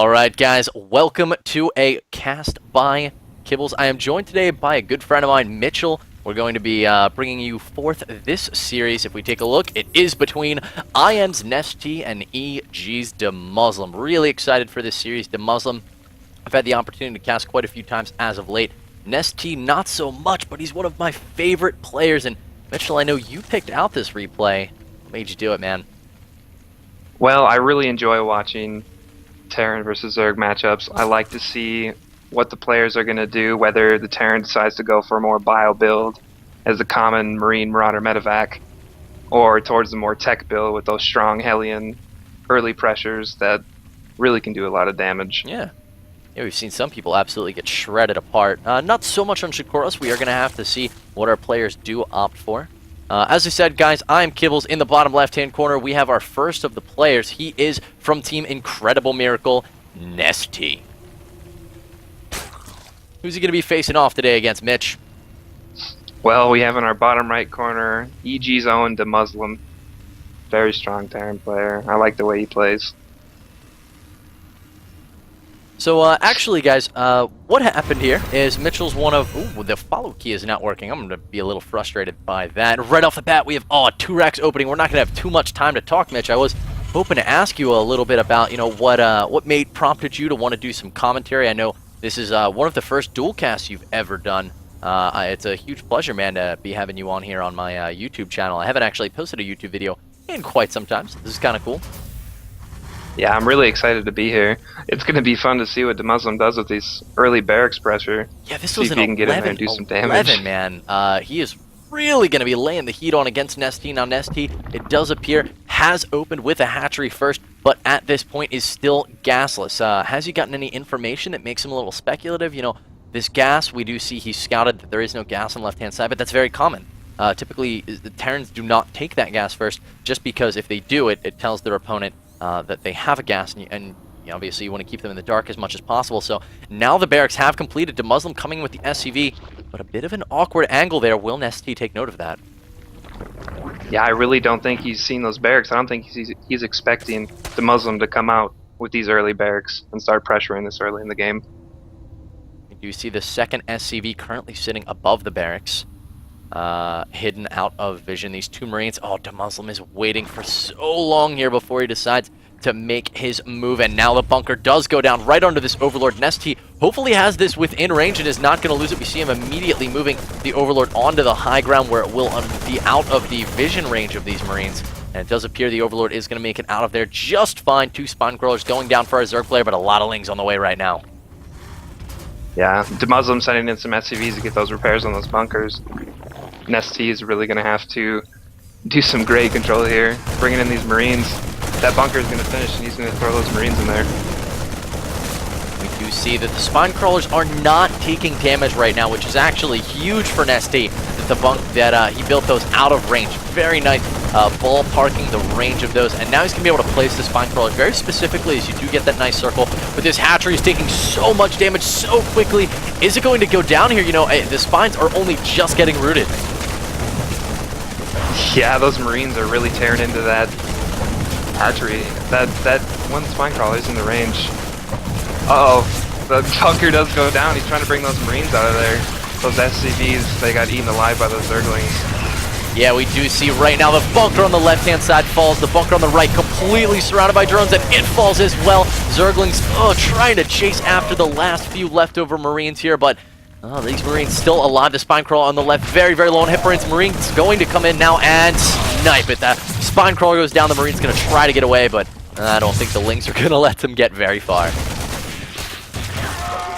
Alright guys, welcome to a cast by Kibbles. I am joined today by a good friend of mine, Mitchell. We're going to be bringing you forth this series. If we take a look, it is between IN's Nesty and EG's DeMuslim. Really excited for this series. DeMuslim, I've had the opportunity to cast quite a few times as of late. Nesty, not so much, but he's one of my favorite players. And Mitchell, I know you picked out this replay. What made you do it, man? Well, I really enjoy watching Terran versus Zerg matchups. I like to see what the players are going to do, whether the Terran decides to go for a more bio build as a common Marine Marauder medevac, or towards the more tech build with those strong Hellion early pressures that really can do a lot of damage. Yeah, we've seen some people absolutely get shredded apart. Not so much on Shakoros. We are going to have to see what our players do opt for. As I said, guys, I'm Kibbles. In the bottom left-hand corner, we have our first of the players. He is from Team Incredible Miracle, Nesty. Who's he going to be facing off today against, Mitch? Well, we have in our bottom right corner EG's own DeMuslim. Very strong Terran player. I like the way he plays. So, actually, guys, what happened here is Mitchell's one of... Ooh, the follow key is not working. I'm going to be a little frustrated by that. Right off the bat, we have, a 2-Rex opening. We're not going to have too much time to talk, Mitch. I was hoping to ask you a little bit about, what prompted you to want to do some commentary. I know this is one of the first dual casts you've ever done. It's a huge pleasure, man, to be having you on here on my YouTube channel. I haven't actually posted a YouTube video in quite some time, so this is kind of cool. Yeah, I'm really excited to be here. It's going to be fun to see what DeMuslim does with these early barracks pressure. Yeah, this see was if an he can get in there and do some damage. 11, man. He is really going to be laying the heat on against Nesty. Now, Nesty, it does appear, has opened with a hatchery first, but at this point is still gasless. Has he gotten any information that makes him a little speculative? This gas, we do see he's scouted that there is no gas on the left-hand side, but that's very common. Typically, the Terrans do not take that gas first, just because if they do it tells their opponent that they have a gas, and obviously you want to keep them in the dark as much as possible. So now the barracks have completed. DeMuslim coming with the SCV, but a bit of an awkward angle there. Will Nesty take note of that? Yeah, I really don't think he's seen those barracks. I don't think he's expecting DeMuslim to come out with these early barracks and start pressuring this early in the game. We do see the second SCV currently sitting above the barracks, hidden out of vision. These two Marines. Oh, DeMuslim is waiting for so long here before he decides to make his move, and now the bunker does go down right under this Overlord. Nesty hopefully has this within range and is not going to lose it. We see him immediately moving the Overlord onto the high ground where it will be out of the vision range of these Marines, and it does appear the Overlord is going to make it out of there just fine. 2 Spine Crawlers going down for a Zerg player, but a lot of Lings on the way right now. Yeah, DeMuslim sending in some SCVs to get those repairs on those bunkers. Nesty is really going to have to do some great control here, bringing in these Marines. That bunker is going to finish, and he's going to throw those Marines in there. We do see that the Spine Crawlers are not taking damage right now, which is actually huge for Nesty. That the bunk that he built those out of range. Very nice ballparking the range of those, and now he's going to be able to place the Spine Crawlers very specifically as you do get that nice circle. But this hatchery is taking so much damage so quickly. Is it going to go down here? The Spines are only just getting rooted. Yeah, those Marines are really tearing into that hatchery. That one Spine Crawler is in the range. Uh-oh, the bunker does go down. He's trying to bring those Marines out of there. Those SCVs, they got eaten alive by those Zerglings. Yeah, we do see right now the bunker on the left-hand side falls. The bunker on the right completely surrounded by drones, and it falls as well. Zerglings, trying to chase after the last few leftover Marines here, but these Marines still alive. The Spine Crawler on the left, very, very low on hit points. Marines going to come in now and snipe it. That Spine Crawler goes down. The Marine's going to try to get away, but I don't think the Lings are going to let them get very far.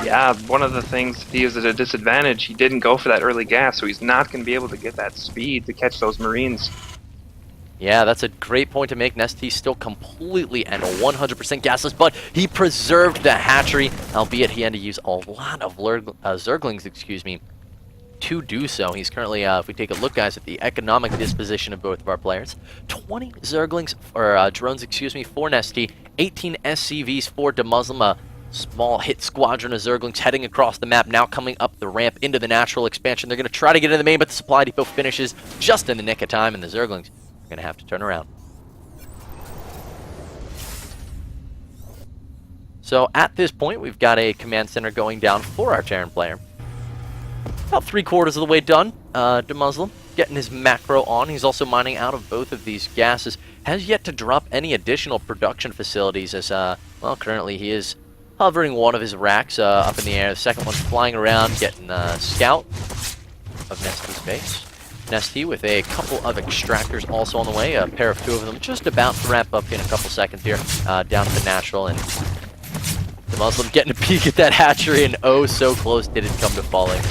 Yeah, one of the things he was at a disadvantage, he didn't go for that early gas, so he's not going to be able to get that speed to catch those Marines. Yeah, that's a great point to make. Nesty still completely and 100% gasless, but he preserved the hatchery, albeit he had to use a lot of Zerglings, to do so. He's currently, if we take a look, guys, at the economic disposition of both of our players, 20 Zerglings, or drones, for Nesty, 18 SCVs for DeMuslim, small hit squadron of Zerglings heading across the map, now coming up the ramp into the natural expansion. They're going to try to get in the main, but the supply depot finishes just in the nick of time, and the Zerglings are going to have to turn around. So at this point, we've got a command center going down for our Terran player. About 3/4 of the way done. Demuslim getting his macro on. He's also mining out of both of these gases. Has yet to drop any additional production facilities as, well, currently he is hovering one of his racks up in the air. The second one's flying around, getting scout of Nesty's base. Nesty with a couple of extractors also on the way. A pair of two of them just about to wrap up in a couple seconds here. Down to the natural, and the Muslim getting a peek at that hatchery, and oh so close did it come to falling.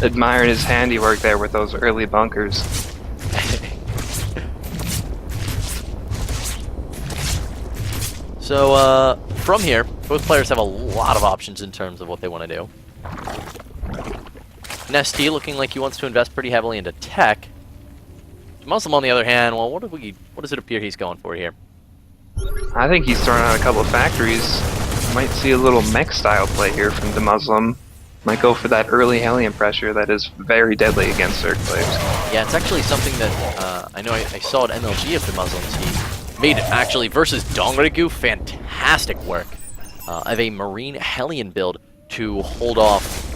Admiring his handiwork there with those early bunkers. So, from here, both players have a lot of options in terms of what they want to do. Nesty looking like he wants to invest pretty heavily into tech. Muslim, on the other hand, well, what does it appear he's going for here? I think he's throwing out a couple of factories. Might see a little mech style play here from the Muslim. Might go for that early Hellion pressure that is very deadly against Zerg players. Yeah, it's actually something that I know I saw at MLG of the Muslims. He made actually versus Dongrigu fantastic work of a Marine Hellion build to hold off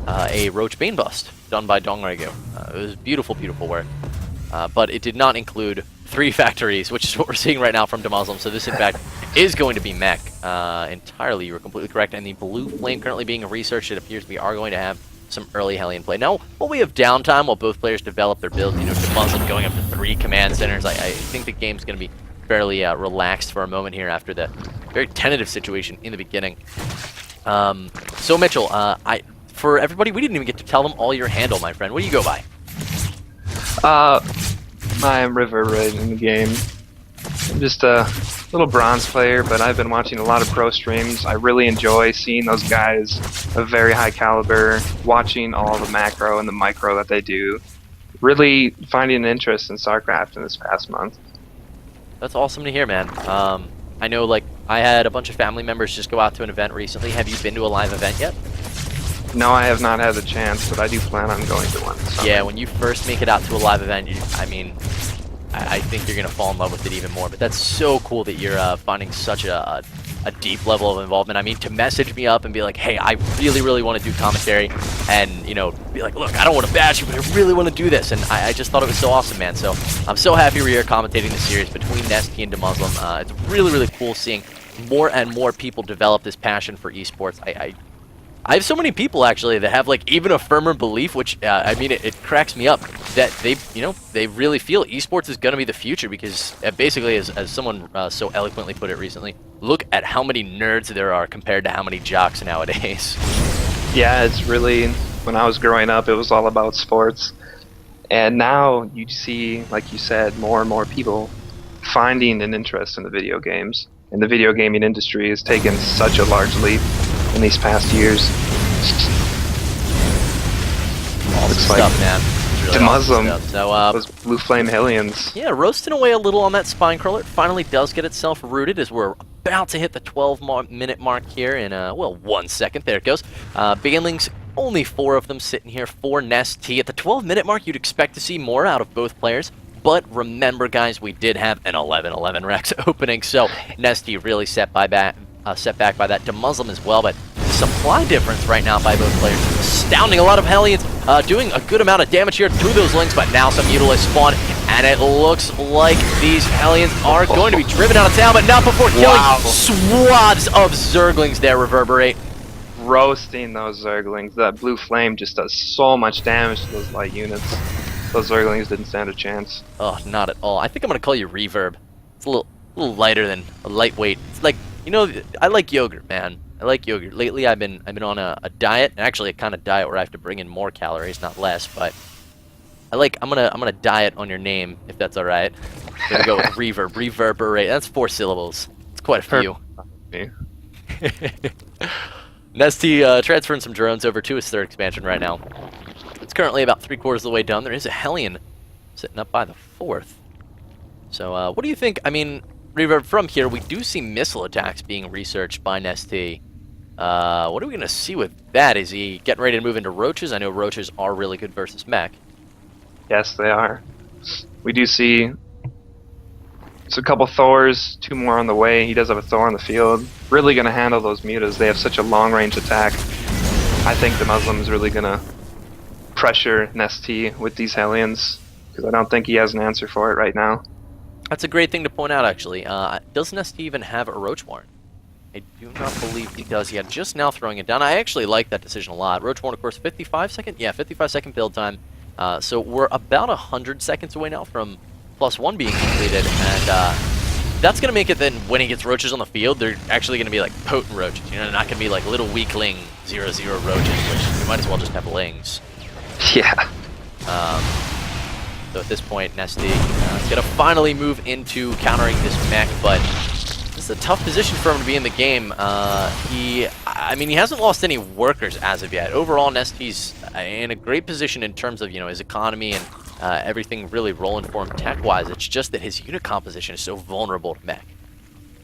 a Roach Bane bust done by Dongrigu. It was beautiful, beautiful work. But it did not include 3 factories, which is what we're seeing right now from Demuslim. So this, in fact, is going to be mech entirely. You were completely correct. And the Blue Flame currently being researched, it appears we are going to have some early Hellion play. Now, while we have downtime, while both players develop their builds, you know, Demuslim going up to 3 command centers, I think the game's going to be fairly relaxed for a moment here after the very tentative situation in the beginning. So, Mitchell, for everybody, we didn't even get to tell them all your handle, my friend. What do you go by? I am River right in the game. I'm just a little bronze player, but I've been watching a lot of pro streams. I really enjoy seeing those guys of very high caliber, watching all the macro and the micro that they do. Really finding an interest in StarCraft in this past month. That's awesome to hear, man. I know, like, I had a bunch of family members just go out to an event recently. Have you been to a live event yet? No, I have not had the chance, but I do plan on going to one. Yeah, when you first make it out to a live event, I think you're going to fall in love with it even more. But that's so cool that you're finding such a deep level of involvement. I mean, to message me up and be like, hey, I really, really want to do commentary, and, you know, be like, look, I don't want to bash you, but I really want to do this. And I just thought it was so awesome, man. So I'm so happy we're here commentating the series between Nesty and Demuslim. It's really, really cool seeing more and more people develop this passion for esports. I have so many people actually that have like even a firmer belief, which I mean, it cracks me up that they really feel esports is going to be the future because basically, as someone so eloquently put it recently, look at how many nerds there are compared to how many jocks nowadays. Yeah, it's really, when I was growing up, it was all about sports. And now you see, like you said, more and more people finding an interest in the video games. And the video gaming industry has taken such a large leap in these past years. Awesome stuff, man. Really Demuslim, awesome so, those Blue Flame Hellions. Yeah, roasting away a little on that spine crawler. It finally does get itself rooted as we're about to hit the 12-minute mark here in, well, 1 second. There it goes. Banelings, only 4 of them sitting here for Nesty. At the 12-minute mark, you'd expect to see more out of both players. But remember, guys, we did have an 11-11 Rex opening, so Nesty really set back by that. Demuslim as well, but the supply difference right now by both players is astounding. A lot of Hellions doing a good amount of damage here to those links, but now some Mutalisk spawn, and it looks like these Hellions are going to be driven out of town, but not before killing swaths of Zerglings there, Reverberate. Roasting those Zerglings. That Blue Flame just does so much damage to those light units. Those Zerglings didn't stand a chance. Oh, not at all. I think I'm going to call you Reverb. It's a little lighter than a lightweight. It's like, you know, I like yogurt, man. I like yogurt. Lately, I've been on a diet, actually a kind of diet where I have to bring in more calories, not less. But I'm gonna diet on your name if that's all right. I'm gonna go with Reverb, Reverberate. That's 4 syllables. It's quite a few. Nesty transferring some drones over to his 3rd expansion right now. It's currently about 3/4 of the way done. There is a Hellion sitting up by the 4th. So, what do you think? I mean, Reverb, from here, we do see missile attacks being researched by Nesty. What are we going to see with that? Is he getting ready to move into Roaches? I know Roaches are really good versus mech. Yes, they are. We do see So a couple Thors, 2 more on the way. He does have a Thor on the field. Really going to handle those mutas. They have such a long-range attack. I think the Muslim is really going to pressure Nesty with these Hellions, because I don't think he has an answer for it right now. That's a great thing to point out, actually. Does Nesty even have a Roach Warren? I do not believe he does. Yeah, just now throwing it down. I actually like that decision a lot. Roach Warren, of course, 55 second? Yeah, 55 second build time. So we're about 100 seconds away now from +1 being completed, and that's going to make it then when he gets roaches on the field, they're actually going to be like potent roaches. You know, they're not going to be like little weakling 0/0 roaches, which you might as well just have lings. Yeah. So at this point, Nesty is going to finally move into countering this mech, but this is a tough position for him to be in the game. I mean, he hasn't lost any workers as of yet. Overall, Nesty's in a great position in terms of, you know, his economy and everything really rolling for him tech-wise. It's just that his unit composition is so vulnerable to mech.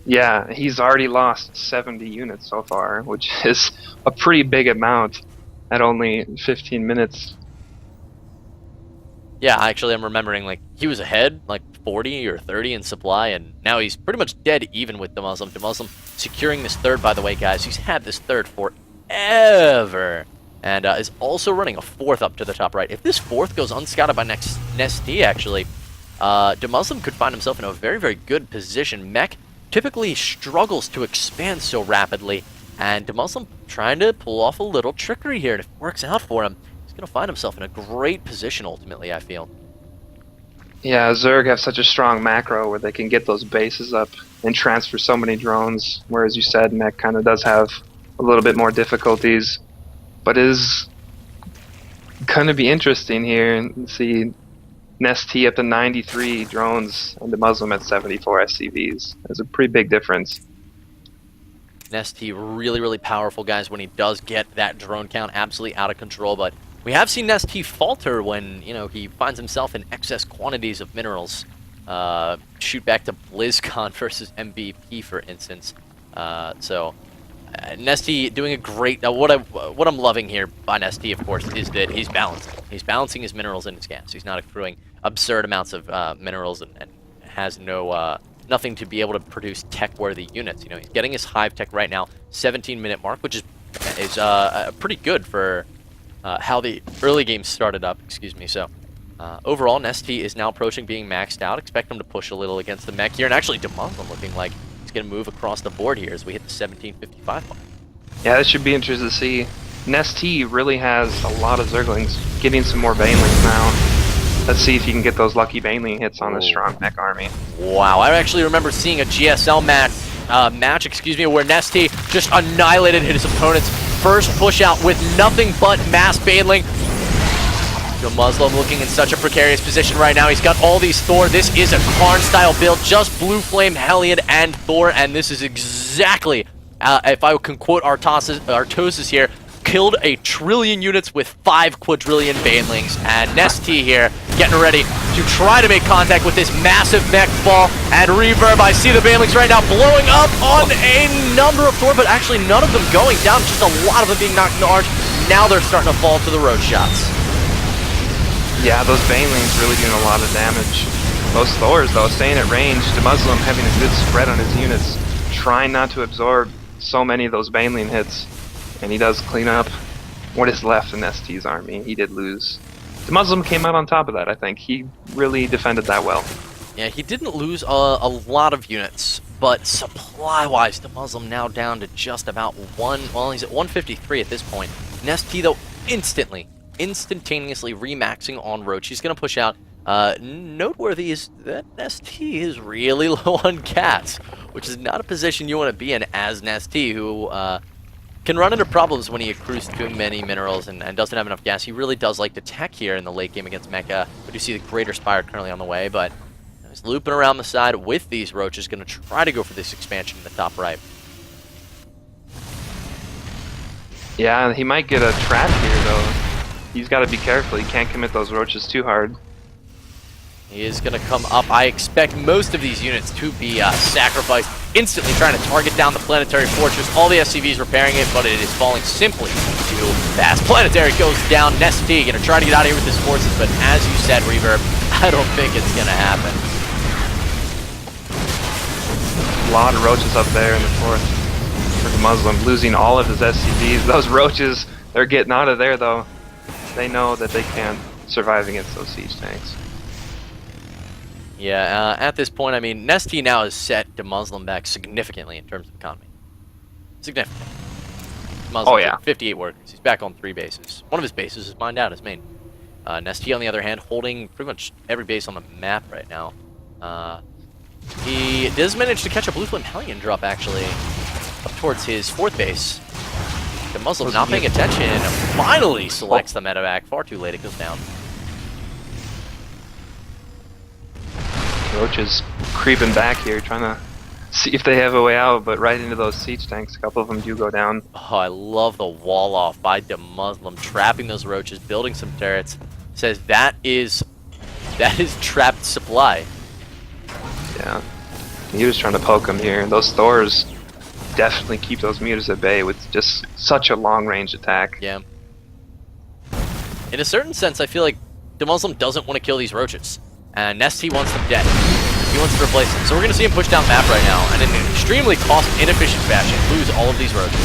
Yeah, he's already lost 70 units so far, which is a pretty big amount at only 15 minutes. Yeah, actually, I'm remembering, like, he was ahead, like, 40 or 30 in supply, and now he's pretty much dead even with the Muslim. The Muslim securing this third, by the way, guys. He's had this third forever, and is also running a fourth up to the top right. If this fourth goes unscouted by Nesty, actually, Muslim could find himself in a very, very good position. Mech typically struggles to expand so rapidly, and Muslim trying to pull off a little trickery here, and if it works out for him, going to find himself in a great position ultimately, I feel. Yeah, Zerg have such a strong macro where they can get those bases up and transfer so many drones, whereas you said Mech kind of does have a little bit more difficulties, but is going to be interesting here and see Nesty up to 93 drones and the Muslim at 74 SCVs. There's a pretty big difference. Nesty really, really powerful, guys, when he does get that drone count absolutely out of control, but we have seen Nesty falter when, you know, he finds himself in excess quantities of minerals. Shoot back to BlizzCon versus MVP, for instance. Nesty doing a great... what I'm loving here by Nesty, of course, is that he's balancing. He's balancing his minerals and his gas. He's not accruing absurd amounts of minerals and has nothing to be able to produce tech-worthy units. You know, he's getting his hive tech right now, 17-minute mark, which is pretty good for... how the early game started up, excuse me. So, overall, Nesty is now approaching being maxed out. Expect him to push a little against the mech here. And actually, Muslim looking like he's going to move across the board here as we hit the 1755 mark. Yeah, that should be interesting to see. Nesty really has a lot of Zerglings, getting some more Banelings now. Let's see if he can get those lucky Baneling hits on this strong mech army. Wow, I actually remember seeing a GSL match, where Nesty just annihilated his opponent's first push out with nothing but mass Baneling. The Muslim looking in such a precarious position right now. He's got all these Thor. This is a Karn style build, just Blue Flame, Hellion, and Thor, and this is exactly, if I can quote Artosis here, killed 1 trillion units with 5 quadrillion Banelings, and Nesty here getting ready to try to make contact with this massive mech ball and reverb. I see the Banelings right now blowing up on a number of Thor, but actually none of them going down, just a lot of them being knocked in the arch. Now they're starting to fall to the road shots. Yeah, those Banelings really doing a lot of damage. Those Thors, though, staying at range. The Muslim having a good spread on his units, trying not to absorb so many of those Baneling hits. And he does clean up what is left in ST's army. He did lose. The Muslim came out on top of that, I think. He really defended that well. Yeah, he didn't lose a lot of units, but supply-wise, the Muslim now down to just about he's at 153 at this point. Nesty, though, instantaneously remaxing on Roach. He's going to push out. Noteworthy is that Nesty is really low on gas, which is not a position you want to be in as Nesty, who... can run into problems when he accrues too many minerals and doesn't have enough gas. He really does like to tech here in the late game against Mecha. We do see the Greater Spire currently on the way, but he's looping around the side with these roaches, going to try to go for this expansion in the top right. Yeah, he might get a trap here, though. He's got to be careful. He can't commit those roaches too hard. He is going to come up. I expect most of these units to be sacrificed, instantly trying to target down the Planetary Fortress. All the SCVs repairing it, but it is falling simply too fast. Planetary goes down. Nesty going to try to get out of here with his forces, but as you said, Reverb, I don't think it's going to happen. a lot of roaches up there in the fourth for the Muslim, losing all of his SCVs. Those roaches, they're getting out of there though. They know that they can't survive against those siege tanks. Yeah, at this point, I mean, Nesty now has set the Muslim back significantly in terms of economy. Significant. Muslim's at 58 workers. He's back on 3 bases. One of his bases is mined out, his main. Nesty, on the other hand, holding pretty much every base on the map right now. He does manage to catch a Blue Flame Hellion drop, actually, up towards his 4th base. The Muslim not paying attention, finally selects the medevac. Far too late, it goes down. Roaches creeping back here, trying to see if they have a way out, but right into those siege tanks. A couple of them do go down. Oh, I love the wall off by the Muslim, trapping those roaches, building some turrets. Says that is trapped supply. Yeah, he was trying to poke them here. Those Thors definitely keep those mutas at bay with just such a long range attack. Yeah. In a certain sense, I feel like the Muslim doesn't want to kill these roaches. And Nesty wants them dead. He wants to replace them. So we're going to see him push down map right now, and in an extremely cost-inefficient fashion, lose all of these roaches.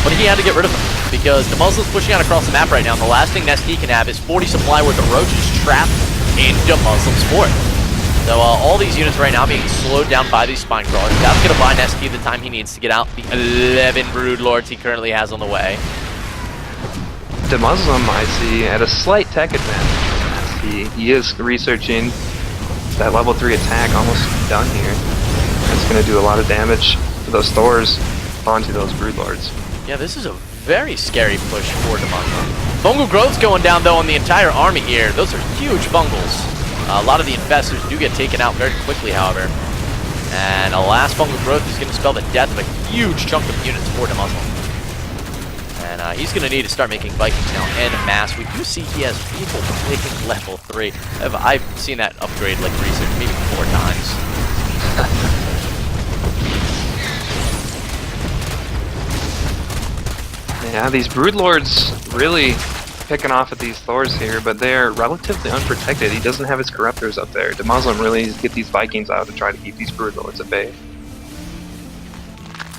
But he had to get rid of them, because the Muslim's pushing out across the map right now, and the last thing Nesty can have is 40 supply worth of roaches trapped into Muslim's fort. So all these units right now being slowed down by these spine crawlers. That's going to buy Nesty the time he needs to get out the 11 Brood Lords he currently has on the way. The Muslim, I see, at a slight tech advantage. He is researching that level 3 attack, almost done here. It's going to do a lot of damage to those Thors onto those Brood Lords. Yeah, this is a very scary push for the Muslim. Fungal Growth's going down, though, on the entire army here. Those are huge fungals. A lot of the infestors do get taken out very quickly, however. And a last Fungal Growth is going to spell the death of a huge chunk of units for the Muslim. And he's going to need to start making Vikings now en masse. We do see he has people taking level 3. I've seen that upgrade like recent, maybe 4 times. Yeah, these Brood Lords really picking off at these Thors here, but they're relatively unprotected. He doesn't have his Corruptors up there. The Muslim really needs to get these Vikings out and try to keep these Brood Lords at bay.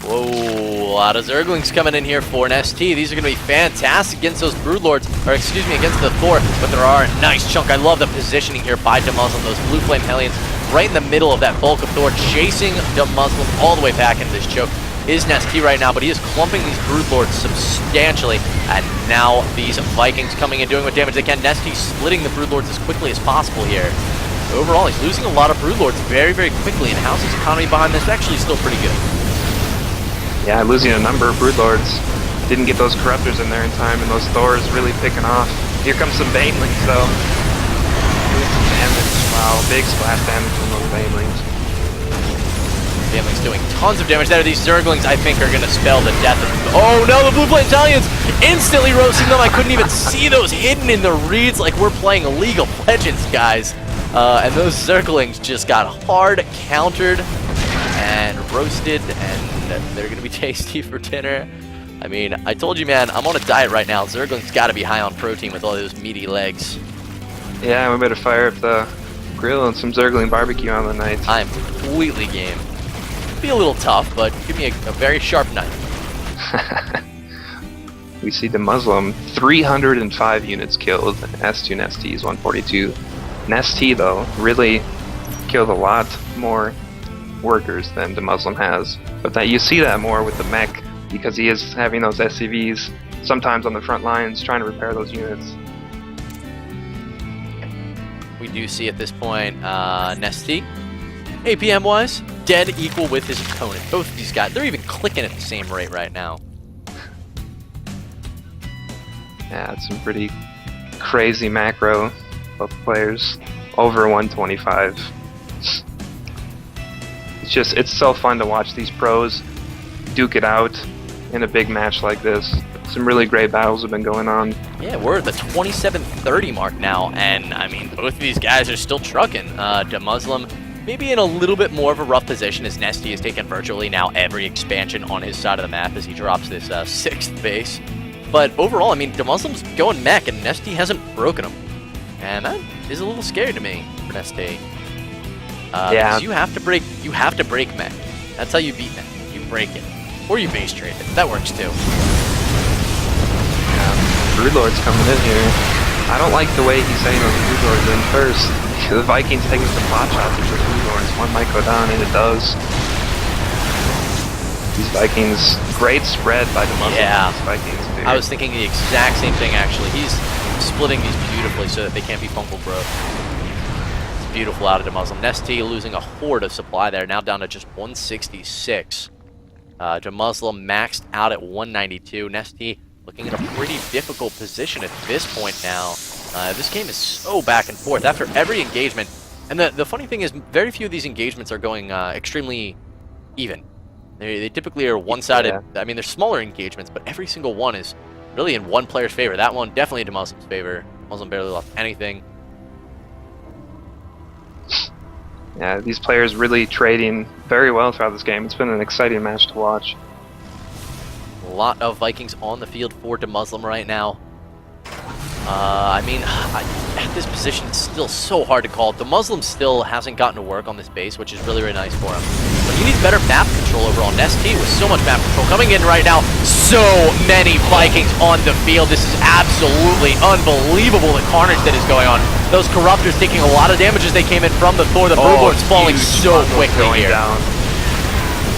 Whoa, a lot of Zerglings coming in here for an ST. These are going to be fantastic against those Broodlords, or excuse me, against the Thor, but there are a nice chunk. I love the positioning here by the Muslim. Those Blue Flame Hellions right in the middle of that bulk of Thor, chasing the Muslim all the way back into this choke. Is Nesty right now, but he is clumping these Broodlords substantially, and now these Vikings coming in doing what damage they can. Nesty splitting the Broodlords as quickly as possible here. Overall, he's losing a lot of Broodlords very, very quickly, and how's his economy behind this? Actually still pretty good. Yeah, losing a number of Broodlords. Didn't get those Corruptors in there in time, and those Thors really picking off. Here comes some Banelings, though. Doing some damage. Wow, big splash damage from those Banelings. Banelings doing tons of damage there. These Zerglings, I think, are going to spell the death of them. Oh no, the Blue Flame Italians instantly roasting them. I couldn't even see those hidden in the reeds like we're playing League of Legends, guys. And those Zerglings just got hard countered and roasted, and they're going to be tasty for dinner. I mean, I told you, man, I'm on a diet right now. Zergling's got to be high on protein with all those meaty legs. Yeah, we better fire up the grill and some Zergling barbecue on the night. I'm completely game. Be a little tough, but give me a very sharp knife. We see the Muslim, 305 units killed. S2 Nesty's 142. Nesty, though, really killed a lot more workers than the Muslim has. But that you see that more with the mech, because he is having those SCVs sometimes on the front lines trying to repair those units. We do see at this point Nesty, APM wise, dead equal with his opponent. Both of these guys, they're even clicking at the same rate right now. Yeah, it's some pretty crazy macro. Both players over 125. It's so fun to watch these pros duke it out in a big match like this. Some really great battles have been going on. Yeah, we're at the 27:30 mark now, and I mean, both of these guys are still trucking. The Muslim maybe in a little bit more of a rough position, as Nesty has taken virtually now every expansion on his side of the map as he drops this 6th base. But overall, I mean, the Muslim's going mech, and Nesty hasn't broken him. And that is a little scary to me for Nesty. Yeah. Because you have to break mech. That's how you beat mech. You break it. Or you base trade it. That works too. Yeah. Brood Lord's coming in here. I don't like the way he's saying those Brood Lords in first. The Vikings taking some pot shots at the Brood Lords. One might go down, and it does. These Vikings, great spread by the Muslims. Yeah. These Vikings, dude. I was thinking the exact same thing, actually. He's splitting these beautifully so that they can't be fungal growth. It's beautiful out of the Muslim. Nesty losing a horde of supply there, now down to just 166. Muslim maxed out at 192. Nesty looking in a pretty difficult position at this point now. This game is so back and forth after every engagement. And the funny thing is, very few of these engagements are going extremely even. They typically are one-sided. Yeah. I mean, they're smaller engagements, but every single one is really in one player's favor. That one definitely in Muslim's favor. Muslim barely lost anything. Yeah, these players really trading very well throughout this game. It's been an exciting match to watch. A lot of Vikings on the field for Muslim right now. At this position, it's still so hard to call. The Muslim still hasn't gotten to work on this base, which is really, really nice for him. But he needs better map control over on ST with so much map control coming in right now. So many Vikings on the field. This is absolutely unbelievable, the carnage that is going on. Those Corruptors taking a lot of damage as they came in from the Thor. The Brood Lord's falling so quickly here. Down.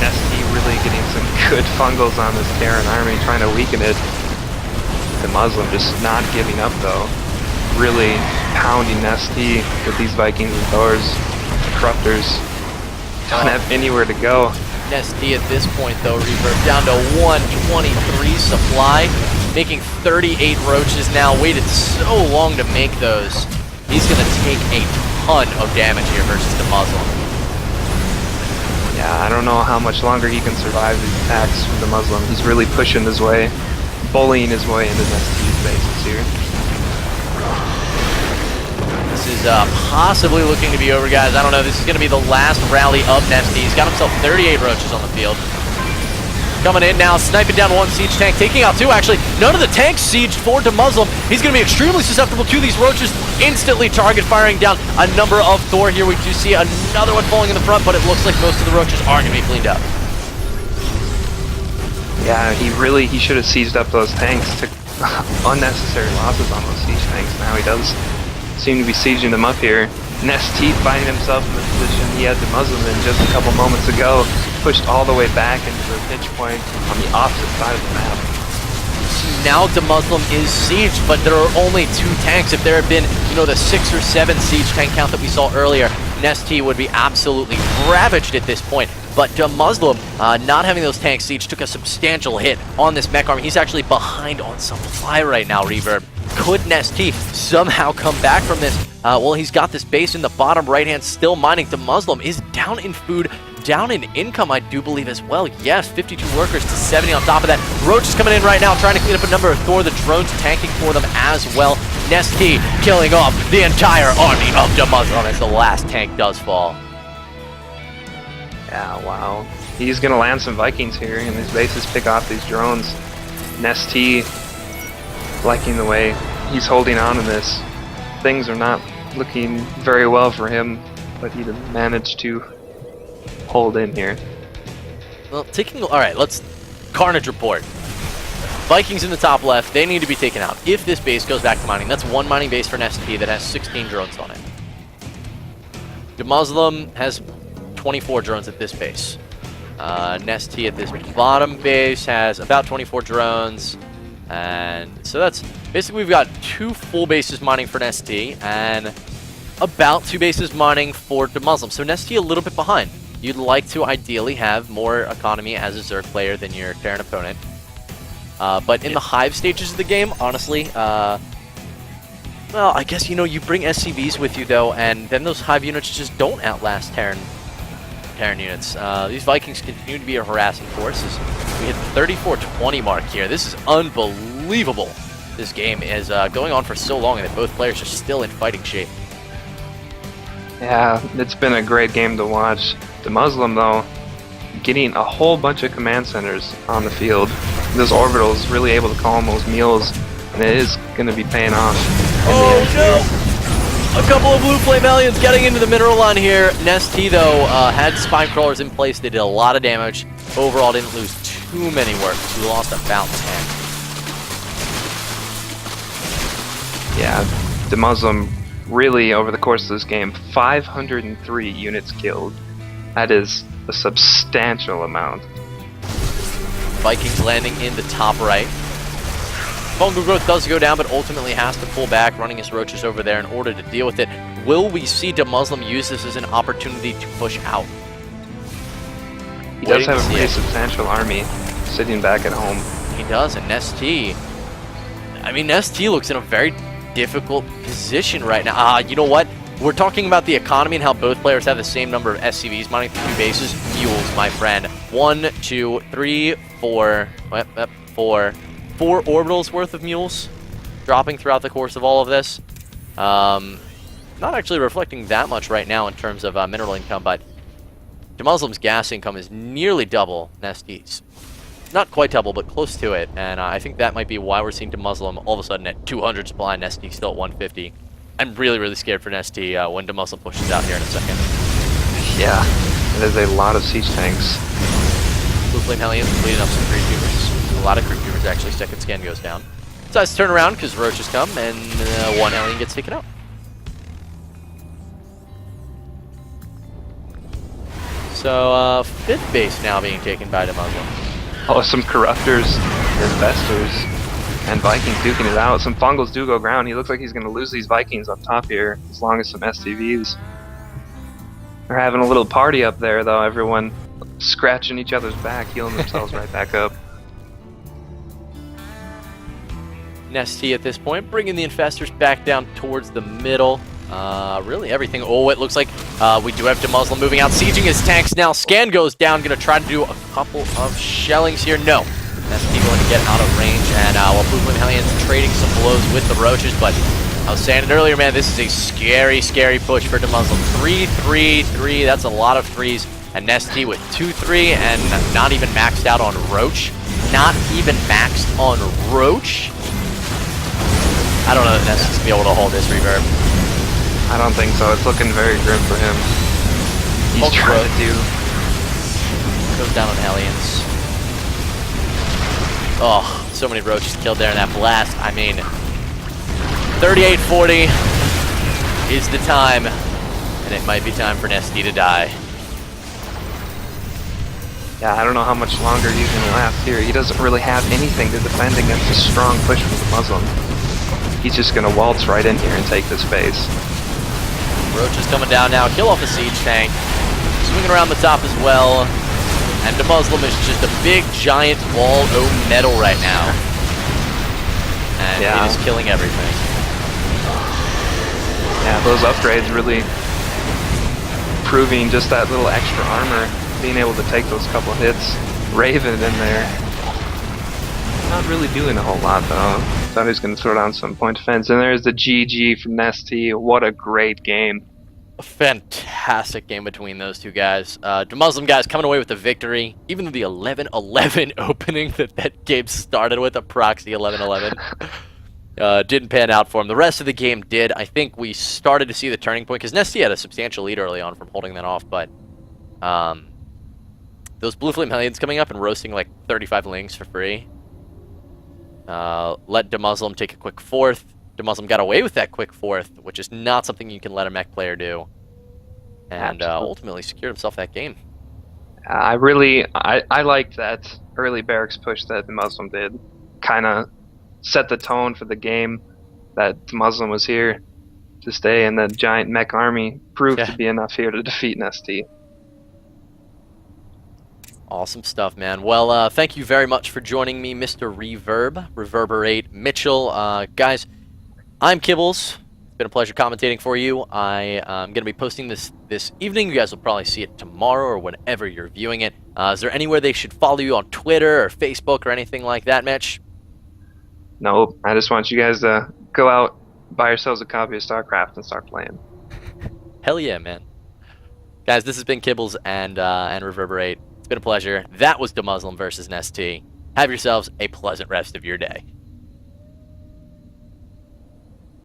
ST really getting some good fungals on this Terran army, trying to weaken it. The Muslim just not giving up though. Really pounding ST with these Vikings and Thors. The Corruptors don't have anywhere to go. ST at this point though, Reverb down to 123 supply, making 38 roaches now. Waited so long to make those. He's gonna take a ton of damage here versus the Muslim. Yeah, I don't know how much longer he can survive these attacks from the Muslim. He's really pushing his way, bullying his way into ST's bases here. This is possibly looking to be over, guys. I don't know. This is going to be the last rally of Nesty. He's got himself 38 roaches on the field. Coming in now, sniping down one siege tank, taking out two, actually. None of the tanks sieged for Muslim. He's going to be extremely susceptible to these roaches, instantly target firing down a number of Thor here. We do see another one falling in the front, but it looks like most of the roaches are going to be cleaned up. Yeah, he should have seized up those tanks. Took unnecessary losses on those siege tanks. Now he does seem to be sieging them up here. Nesty finding himself in the position he had the Muslim in just a couple moments ago, pushed all the way back into the pitch point on the opposite side of the map. Now the Muslim is sieged, but there are only two tanks. If there had been, the 6 or 7 siege tank count that we saw earlier, Nesty would be absolutely ravaged at this point. But Muslim, not having those tanks siege, took a substantial hit on this mech army. He's actually behind on supply right now, Reverb. Could Nesty somehow come back from this? Well, he's got this base in the bottom right hand still mining. The Muslim is down in food, down in income, I do believe as well. Yes, 52 workers to 70 on top of that. Roach is coming in right now, trying to clean up a number of Thor. The drones tanking for them as well. Nesty killing off the entire army of the Muslim as the last tank does fall. Yeah, wow. He's going to land some Vikings here, and his bases pick off these drones. Nesty liking the way he's holding on to this. Things are not looking very well for him, but he managed to hold in here. Well, alright, let's Carnage report. Vikings in the top left, they need to be taken out. If this base goes back to mining, that's one mining base for Nesty that has 16 drones on it. The Muslim has 24 drones at this base. Nesty at this bottom base has about 24 drones. And so that's basically, we've got 2 full bases mining for Nesty and about 2 bases mining for the Muslim. So Nesty a little bit behind. You'd like to ideally have more economy as a Zerg player than your Terran opponent. But in the Hive stages of the game, honestly, well, I guess, you bring SCVs with you, though, and then those Hive units just don't outlast Terran units. These Vikings continue to be a harassing force. We hit the 34-20 mark here. This is unbelievable. This game is going on for so long, and that both players are still in fighting shape. Yeah, it's been a great game to watch. The Muslim, though, getting a whole bunch of command centers on the field. Those orbitals really able to call them those meals, and it is going to be paying off. Oh no! A couple of Blue Flame Aliens getting into the mineral line here. Nestea, though, had Spine Crawlers in place. They did a lot of damage. Overall, didn't lose too many works. We lost about 10. Yeah, the Muslim really, over the course of this game, 503 units killed. That is a substantial amount. Vikings landing in the top right. Fungal Growth does go down, but ultimately has to pull back, running his roaches over there in order to deal with it. Will we see Muslim use this as an opportunity to push out? He does have a pretty substantial army sitting back at home. He does, and Nestea... I mean, Nestea looks in a very difficult position right now. You know what? We're talking about the economy and how both players have the same number of SCVs mining through 2 bases. Mules, my friend. 1, 2, 3, 4... 4 orbitals worth of mules dropping throughout the course of all of this. Not actually reflecting that much right now in terms of mineral income, but Muslim's gas income is nearly double Nestea's. Not quite double, but close to it, and I think that might be why we're seeing Muslim all of a sudden at 200 supply, Nestea still at 150. I'm really, really scared for Nestea when Muslim pushes out here in a second. Yeah, there's a lot of siege tanks. Blue Flame Hellions bleeding up some creep tubers. A lot of creep tubers actually. Second scan goes down. Decides to turn around because roaches come and 1 alien gets taken out. So 5th base now being taken by Muslim. Oh, some corruptors, investors, and Vikings duking it out. Some Fungals do go ground. He looks like he's going to lose these Vikings up top here, as long as some STVs. They're having a little party up there, though. Everyone scratching each other's back, healing themselves right back up. Nestea at this point, bringing the infestors back down towards the middle. Really everything. Oh, it looks like we do have Muslim moving out, sieging his tanks now. Scan goes down, going to try to do a couple of shellings here. No. Nestea going to get out of range, and while Blue Flame Hellions trading some blows with the roaches, but I was saying it earlier, man, this is a scary, scary push for Muslim. 3, 3, 3, that's a lot of 3s. And Nestea with 2, 3, and not even maxed out on Roach. Not even maxed on Roach. I don't know if Nestea's going to be able to hold this reverb. I don't think so. It's looking very grim for him. He's trying to do... Goes down on Hellions. Oh, so many roaches killed there in that blast. I mean, 38-40 is the time, and it might be time for Nestea to die. Yeah, I don't know how much longer he's going to last here. He doesn't really have anything to defend against a strong push from the Muslim. He's just going to waltz right in here and take this base. Roach is coming down now. Kill off a siege tank. Swinging around the top as well. And the Muslim is just a big, giant ball of metal right now. And it is killing everything. Yeah, those upgrades really proving just that little extra armor. Being able to take those couple hits. Raven in there. Not really doing a whole lot though. Thought he was going to throw down some point defense. And there's the GG from Nestea. What a great game. A fantastic game between those two guys. The Muslim guys coming away with the victory. Even though the 11-11 opening that game started with, a proxy 11-11, didn't pan out for him. The rest of the game did. I think we started to see the turning point because Nestea had a substantial lead early on from holding that off. But those Blue Flame Hellions coming up and roasting like 35 lings for free. Let Muslim take a quick 4th. Muslim got away with that quick 4th, which is not something you can let a mech player do. And ultimately secured himself that game. I liked that early barracks push that the Muslim did. Kind of set the tone for the game that the Muslim was here to stay, and the giant mech army proved to be enough here to defeat Nestea. Awesome stuff, man. Well, thank you very much for joining me, Mr. Reverberate Mitchell. Guys, I'm Kibbles. It's been a pleasure commentating for you. I am going to be posting this evening. You guys will probably see it tomorrow or whenever you're viewing it. Is there anywhere they should follow you on Twitter or Facebook or anything like that, Mitch? Nope. I just want you guys to go out, buy yourselves a copy of StarCraft, and start playing. Hell yeah, man. Guys, this has been Kibbles and Reverberate. It's been a pleasure. That was Muslim versus Nestea. Have yourselves a pleasant rest of your day.